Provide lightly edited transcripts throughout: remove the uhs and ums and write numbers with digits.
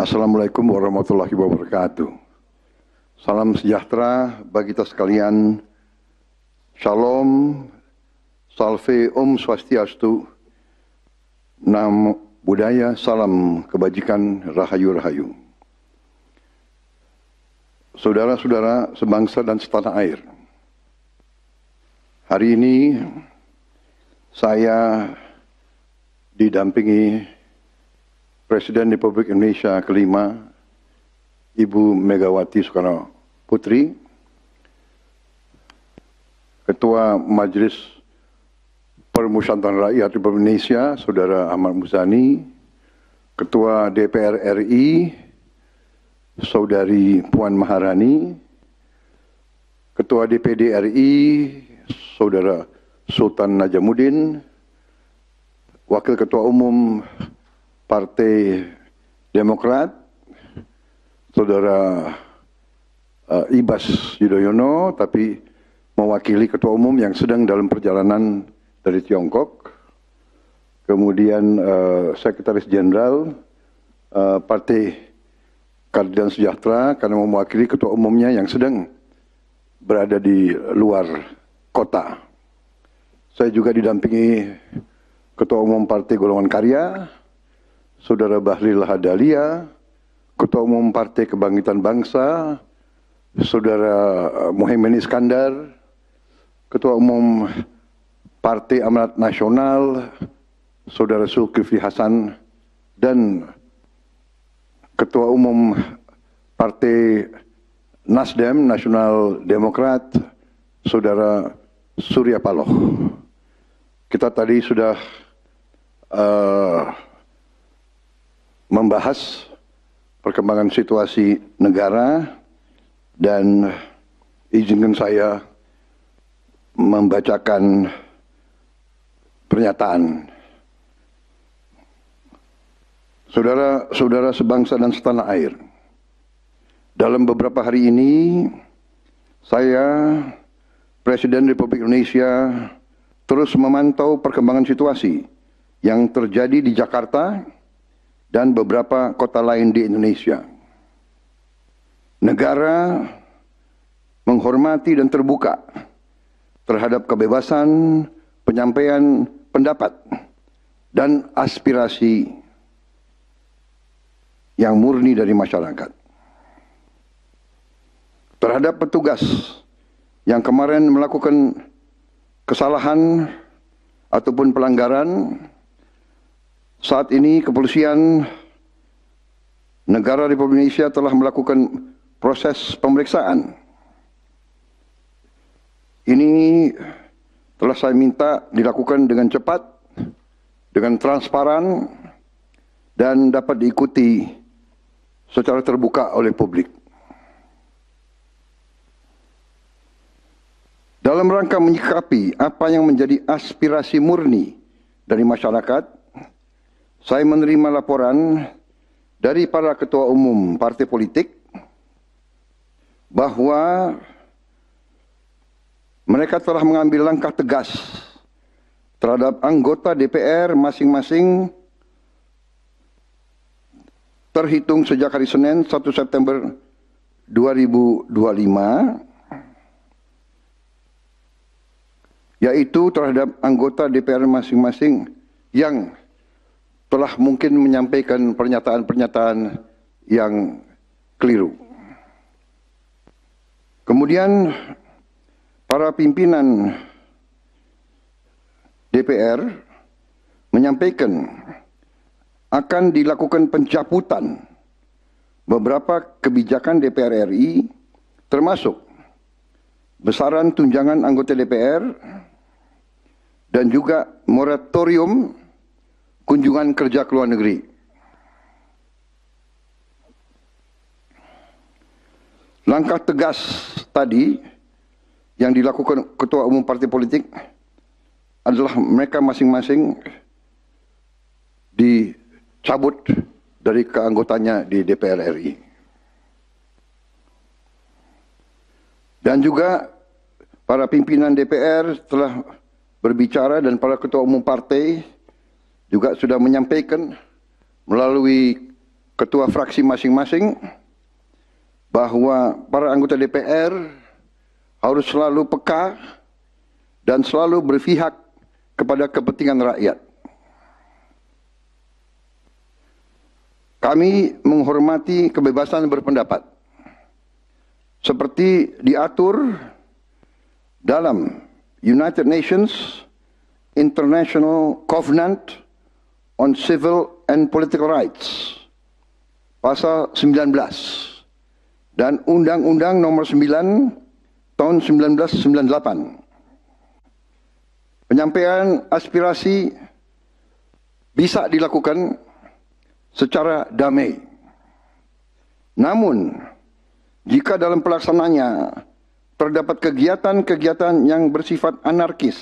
Assalamualaikum warahmatullahi wabarakatuh. Salam sejahtera bagi kita sekalian. Shalom, salve, om swastiastu, namo buddhaya, salam kebajikan, rahayu-rahayu. Saudara-saudara sebangsa dan setanah air, hari ini saya didampingi Presiden Republik Indonesia kelima, Ibu Megawati Soekarno Putri, Ketua Majelis Permusyawaratan Rakyat Republik Indonesia, Saudara Ahmad Muzani, Ketua DPR RI, Saudari Puan Maharani, Ketua DPD RI, Saudara Sultan Najamuddin, Wakil Ketua Umum Partai Demokrat, Saudara Ibas Yudhoyono, tapi mewakili Ketua Umum yang sedang dalam perjalanan dari Tiongkok. Kemudian Sekretaris Jenderal Partai Keadilan Sejahtera karena mewakili Ketua Umumnya yang sedang berada di luar kota. Saya juga didampingi Ketua Umum Partai Golongan Karya, Saudara Bahlil Lahadalia, Ketua Umum Partai Kebangkitan Bangsa, Saudara Muhaimin Iskandar, Ketua Umum Partai Amanat Nasional, Saudara Zulkifli Hasan, dan Ketua Umum Partai Nasdem, Nasional Demokrat, Saudara Surya Paloh. Kita tadi sudah membahas perkembangan situasi negara dan izinkan saya membacakan pernyataan. Saudara-saudara sebangsa dan setanah air, dalam beberapa hari ini saya, Presiden Republik Indonesia, terus memantau perkembangan situasi yang terjadi di Jakarta dan beberapa kota lain di Indonesia. Negara menghormati dan terbuka terhadap kebebasan penyampaian pendapat dan aspirasi yang murni dari masyarakat. Terhadap petugas yang kemarin melakukan kesalahan ataupun pelanggaran, saat ini kepolisian negara Republik Indonesia telah melakukan proses pemeriksaan. Ini telah saya minta dilakukan dengan cepat, dengan transparan, dan dapat diikuti secara terbuka oleh publik. Dalam rangka menyikapi apa yang menjadi aspirasi murni dari masyarakat, saya menerima laporan dari para ketua umum partai politik bahwa mereka telah mengambil langkah tegas terhadap anggota DPR masing-masing terhitung sejak hari Senin 1 September 2025, yaitu terhadap anggota DPR masing-masing yang telah mungkin menyampaikan pernyataan-pernyataan yang keliru. Kemudian para pimpinan DPR menyampaikan akan dilakukan pencabutan beberapa kebijakan DPR RI, termasuk besaran tunjangan anggota DPR dan juga moratorium kunjungan kerja ke luar negeri. Langkah tegas tadi yang dilakukan ketua umum partai politik adalah mereka masing-masing dicabut dari keanggotanya di DPR RI. Dan juga para pimpinan DPR telah berbicara dan para ketua umum partai juga sudah menyampaikan melalui ketua fraksi masing-masing bahwa para anggota DPR harus selalu peka dan selalu berpihak kepada kepentingan rakyat. Kami menghormati kebebasan berpendapat seperti diatur dalam United Nations International Covenant on Civil and Political Rights pasal 19 dan Undang-Undang Nomor 9 tahun 1998. Penyampaian aspirasi bisa dilakukan secara damai. Namun, jika dalam pelaksananya terdapat kegiatan-kegiatan yang bersifat anarkis,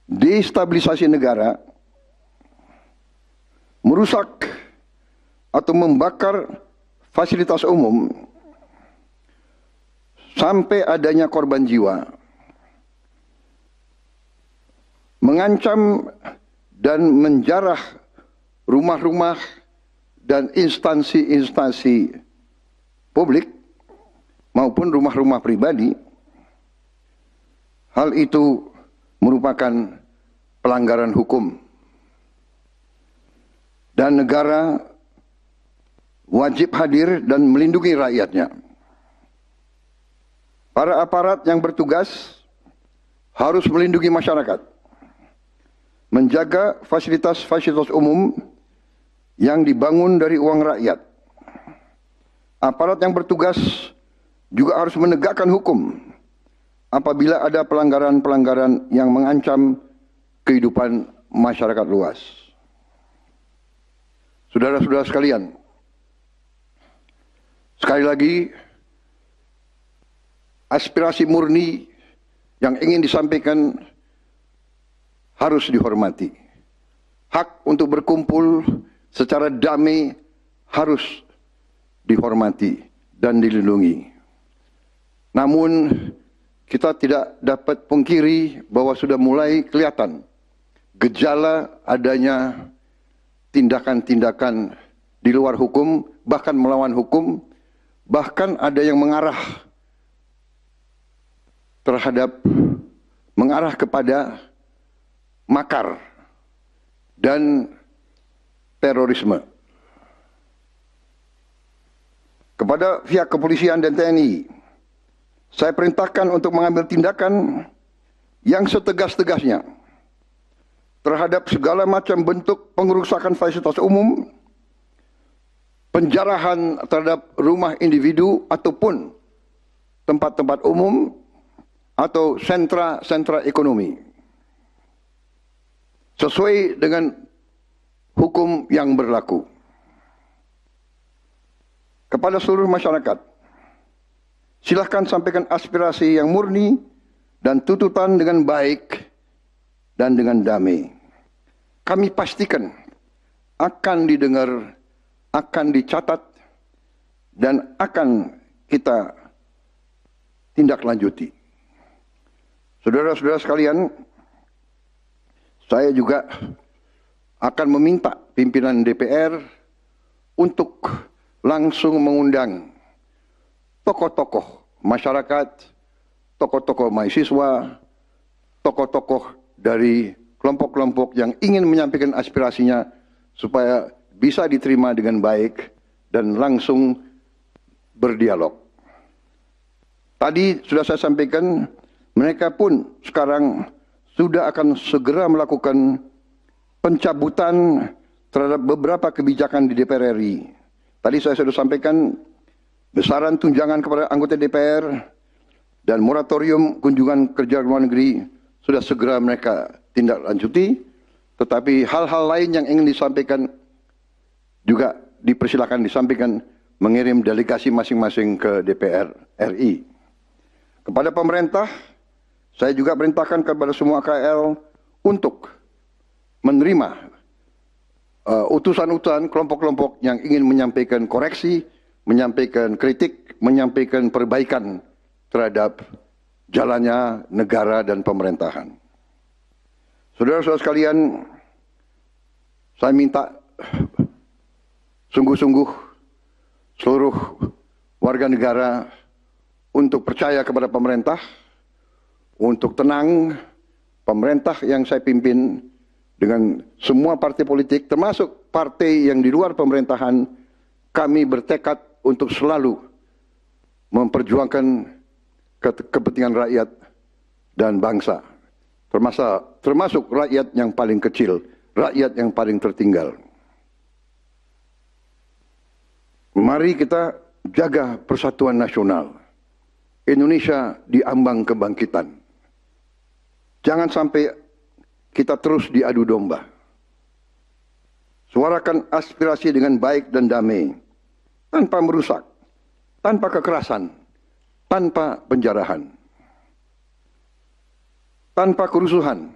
destabilisasi negara, merusak atau membakar fasilitas umum, sampai adanya korban jiwa, mengancam dan menjarah rumah-rumah dan instansi-instansi publik maupun rumah-rumah pribadi, hal itu merupakan pelanggaran hukum. Dan negara wajib hadir dan melindungi rakyatnya. Para aparat yang bertugas harus melindungi masyarakat, menjaga fasilitas-fasilitas umum yang dibangun dari uang rakyat. Aparat yang bertugas juga harus menegakkan hukum apabila ada pelanggaran-pelanggaran yang mengancam kehidupan masyarakat luas. Saudara-saudara sekalian, sekali lagi, aspirasi murni yang ingin disampaikan harus dihormati. Hak untuk berkumpul secara damai harus dihormati dan dilindungi. Namun, kita tidak dapat pungkiri bahwa sudah mulai kelihatan gejala adanya tindakan-tindakan di luar hukum, bahkan melawan hukum, bahkan ada yang mengarah kepada makar dan terorisme. Kepada pihak kepolisian dan TNI, saya perintahkan untuk mengambil tindakan yang setegas-tegasnya terhadap segala macam bentuk pengerusakan fasilitas umum, penjarahan terhadap rumah individu ataupun tempat-tempat umum atau sentra-sentra ekonomi, sesuai dengan hukum yang berlaku. Kepada seluruh masyarakat, silahkan sampaikan aspirasi yang murni dan tuntutan dengan baik dan dengan damai. Kami pastikan akan didengar, akan dicatat, dan akan kita tindak lanjuti. Saudara-saudara sekalian, saya juga akan meminta pimpinan DPR untuk langsung mengundang tokoh-tokoh masyarakat, tokoh-tokoh mahasiswa, tokoh-tokoh dari kelompok-kelompok yang ingin menyampaikan aspirasinya supaya bisa diterima dengan baik dan langsung berdialog. Tadi sudah saya sampaikan, mereka pun sekarang sudah akan segera melakukan pencabutan terhadap beberapa kebijakan di DPR RI. Tadi saya sudah sampaikan besaran tunjangan kepada anggota DPR dan moratorium kunjungan kerja luar negeri sudah segera mereka tindak lanjuti, tetapi hal-hal lain yang ingin disampaikan juga dipersilakan disampaikan mengirim delegasi masing-masing ke DPR RI. Kepada pemerintah, saya juga perintahkan kepada semua KL untuk menerima utusan-utusan kelompok-kelompok yang ingin menyampaikan koreksi, menyampaikan kritik, menyampaikan perbaikan terhadap jalannya negara dan pemerintahan. Saudara-saudara sekalian, saya minta sungguh-sungguh seluruh warga negara untuk percaya kepada pemerintah, untuk tenang. Pemerintah yang saya pimpin dengan semua partai politik, termasuk partai yang di luar pemerintahan, kami bertekad untuk selalu memperjuangkan kepentingan rakyat dan bangsa, termasuk rakyat yang paling kecil, rakyat yang paling tertinggal. Mari kita jaga persatuan nasional. Indonesia di ambang kebangkitan. Jangan sampai kita terus diadu domba. Suarakan aspirasi dengan baik dan damai, tanpa merusak, tanpa kekerasan, tanpa penjarahan, tanpa kerusuhan,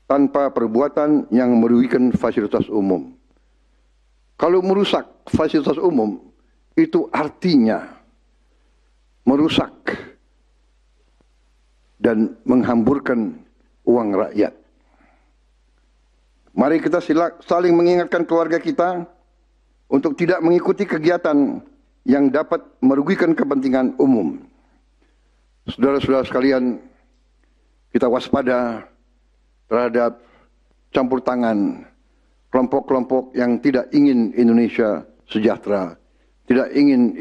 tanpa perbuatan yang merugikan fasilitas umum. Kalau merusak fasilitas umum, itu artinya merusak dan menghamburkan uang rakyat. Mari kita saling mengingatkan keluarga kita untuk tidak mengikuti kegiatan yang dapat merugikan kepentingan umum. Saudara-saudara sekalian, kita waspada terhadap campur tangan kelompok-kelompok yang tidak ingin Indonesia sejahtera, tidak ingin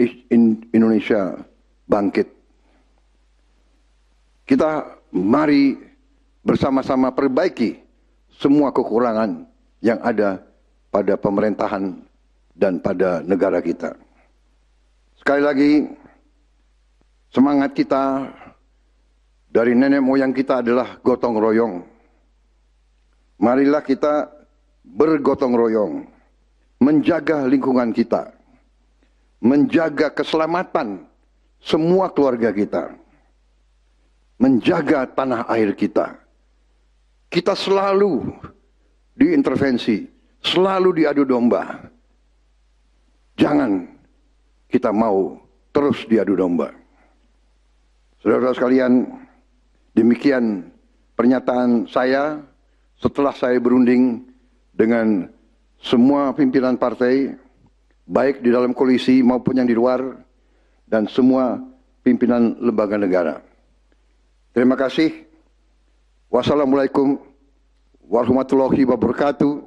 Indonesia bangkit. Kita mari bersama-sama perbaiki semua kekurangan yang ada pada pemerintahan dan pada negara kita. Sekali lagi, semangat kita dari nenek moyang kita adalah gotong royong. Marilah kita bergotong royong, menjaga lingkungan kita, menjaga keselamatan semua keluarga kita, menjaga tanah air kita. Kita selalu diintervensi, selalu diadu domba. Jangan kita mau terus diadu domba. Saudara-saudara sekalian, demikian pernyataan saya setelah saya berunding dengan semua pimpinan partai, baik di dalam koalisi maupun yang di luar, dan semua pimpinan lembaga negara. Terima kasih. Wassalamualaikum warahmatullahi wabarakatuh.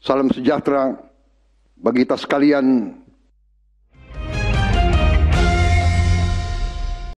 Salam sejahtera bagi kita sekalian.